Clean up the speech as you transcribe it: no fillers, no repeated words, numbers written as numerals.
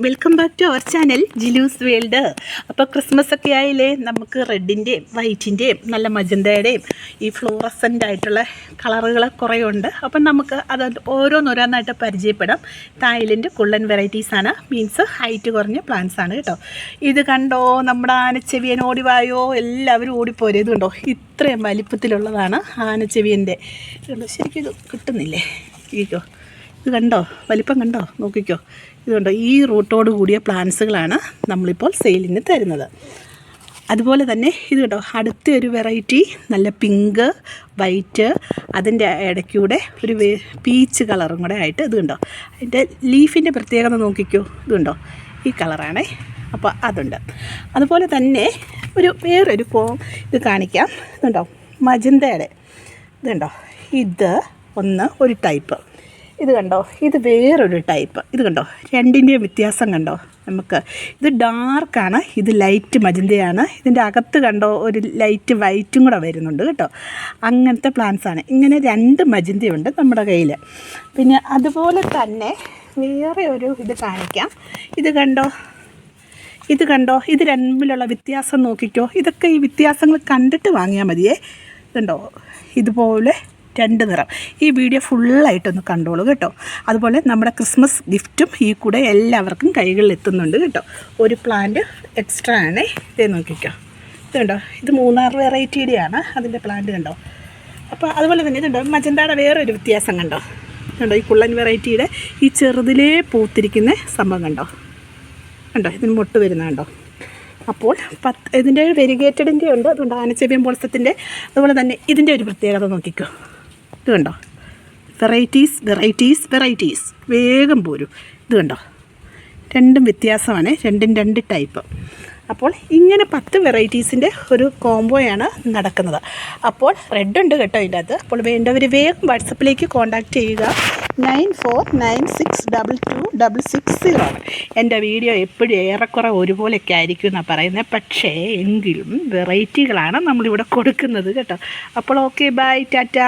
Welcome back to our channel Jilu's world. അപ്പോൾ Christmas ഒക്കെ ആയില്ലേ, നമുക്ക് റെഡിൻ്റെയും വൈറ്റിൻ്റെയും നല്ല മജന്തയുടെയും ഈ ഫ്ലോറസൻ്റ് ആയിട്ടുള്ള കളറുകൾ കുറേ ഉണ്ട്. അപ്പം നമുക്ക് അത് ഓരോന്നോരോന്നായിട്ട് പരിചയപ്പെടാം. തായ്ലൻഡ് കുള്ളൻ വെറൈറ്റീസാണ്, മീൻസ് ഹൈറ്റ് കുറഞ്ഞ പ്ലാന്റ്സ് ആണ് കേട്ടോ. ഇത് കണ്ടോ, നമ്മുടെ ആനച്ചെവിയൻ ഓടിവായോ, എല്ലാവരും ഓടിപ്പോരും. ഇത് കണ്ടോ, ഇത്രയും വലിപ്പത്തിലുള്ളതാണ് ആനച്ചെവിയൻ്റെ. ശരിക്കും ഇത് കിട്ടുന്നില്ലേ? ഇരിക്കോ, ഇത് കണ്ടോ, വലിപ്പം കണ്ടോ, നോക്കിക്കോ. ഇതുകൊണ്ടോ, ഈ റൂട്ടോട് കൂടിയ പ്ലാന്റ്സുകളാണ് നമ്മളിപ്പോൾ സെയിലിന് തരുന്നത്. അതുപോലെ തന്നെ ഇത് കണ്ടോ, അടുത്ത ഒരു വെറൈറ്റി നല്ല പിങ്ക് വൈറ്റ്, അതിൻ്റെ ഇടയ്ക്കൂടെ ഒരു പീച്ച് കളറും കൂടെ ആയിട്ട് ഇത് കണ്ടോ. അതിൻ്റെ ലീഫിൻ്റെ പ്രത്യേകത നോക്കിക്കോ, ഇത് കണ്ടോ, ഈ കളറാണേ. അപ്പോൾ അതുണ്ട്. അതുപോലെ തന്നെ വേറൊരു ഇത് കാണിക്കാം. ഇതുണ്ടോ, മജന്തയുടെ ഇതുണ്ടോ, ഇത് ഒരു ടൈപ്പ്. ഇത് കണ്ടോ, ഇത് വേറൊരു ടൈപ്പ്. ഇത് കണ്ടോ, രണ്ടിൻ്റെയും വ്യത്യാസം കണ്ടോ നമുക്ക്. ഇത് ഡാർക്കാണ്, ഇത് ലൈറ്റ് മജന്തയാണ്. ഇതിൻ്റെ അകത്ത് കണ്ടോ ഒരു ലൈറ്റ് വൈറ്റും കൂടെ വരുന്നുണ്ട് കേട്ടോ. അങ്ങനത്തെ പ്ലാന്റ്സാണ്. ഇങ്ങനെ രണ്ട് മജന്തയുണ്ട് നമ്മുടെ കയ്യിൽ. പിന്നെ അതുപോലെ തന്നെ വേറെ ഒരു ഇത് കാണിക്കാം. ഇത് കണ്ടോ, ഇത് രണ്ടിലുള്ള വ്യത്യാസം നോക്കിക്കോ. ഇതൊക്കെ ഈ വ്യത്യാസങ്ങൾ കണ്ടിട്ട് വാങ്ങിയാൽ മതിയേ. ഇതുണ്ടോ, ഇതുപോലെ രണ്ട് നിറം. ഈ വീഡിയോ ഫുള്ളായിട്ടൊന്ന് കണ്ടോളൂ കേട്ടോ. അതുപോലെ നമ്മുടെ ക്രിസ്മസ് ഗിഫ്റ്റും ഈ കൂടെ എല്ലാവർക്കും കൈകളിൽ എത്തുന്നുണ്ട് കേട്ടോ. ഒരു പ്ലാന്റ് എക്സ്ട്രാ ആണ്. ഇത് നോക്കിക്കോ, ഇത് കണ്ടോ, ഇത് 3 വെറൈറ്റിയുടെയാണ് അതിൻ്റെ പ്ലാന്റ് കണ്ടോ. അപ്പോൾ അതുപോലെ തന്നെ ഇതുണ്ടോ, മജന്തയുടെ വേറൊരു വ്യത്യാസം കണ്ടോ. കണ്ടോ, ഈ കുള്ളൻ വെറൈറ്റിയുടെ ഈ ചെറുതിലേ പൂത്തിരിക്കുന്ന സംഭവം കണ്ടോ. ഇതിന് മൊട്ട് വരുന്ന കണ്ടോ. അപ്പോൾ ഇതിൻ്റെ വെരിഗേറ്റഡിൻ്റെ ഉണ്ട്. അതുകൊണ്ട് ആനച്ചെവിയൻ പോൾസത്തിൻ്റെ. അതുപോലെ തന്നെ ഇതിൻ്റെ ഒരു പ്രത്യേകത നോക്കിക്കോ. ഇത് കണ്ടോ, വെറൈറ്റീസ് വേഗം പോരും. ഇത് കണ്ടോ, രണ്ടും വ്യത്യാസമാണ്, രണ്ടും രണ്ട് ടൈപ്പ്. അപ്പോൾ ഇങ്ങനെ 10 വെറൈറ്റീസിൻ്റെ ഒരു കോംബോയാണ് നടക്കുന്നത്. അപ്പോൾ റെഡ് ഉണ്ട് കേട്ടോ ഇതിൻ്റെ അകത്ത്. അപ്പോൾ വേണ്ടവർ വേഗം വാട്സപ്പിലേക്ക് കോൺടാക്റ്റ് ചെയ്യുക. 9496226660 ആണ്. എൻ്റെ വീഡിയോ എപ്പോഴും ഏറെക്കുറെ ഒരുപോലെയൊക്കെ ആയിരിക്കും എന്നാണ് പറയുന്നത്. പക്ഷേ എങ്കിലും വെറൈറ്റികളാണ് നമ്മളിവിടെ കൊടുക്കുന്നത് കേട്ടോ. അപ്പോൾ ഓക്കെ, ബൈ, ടാറ്റ.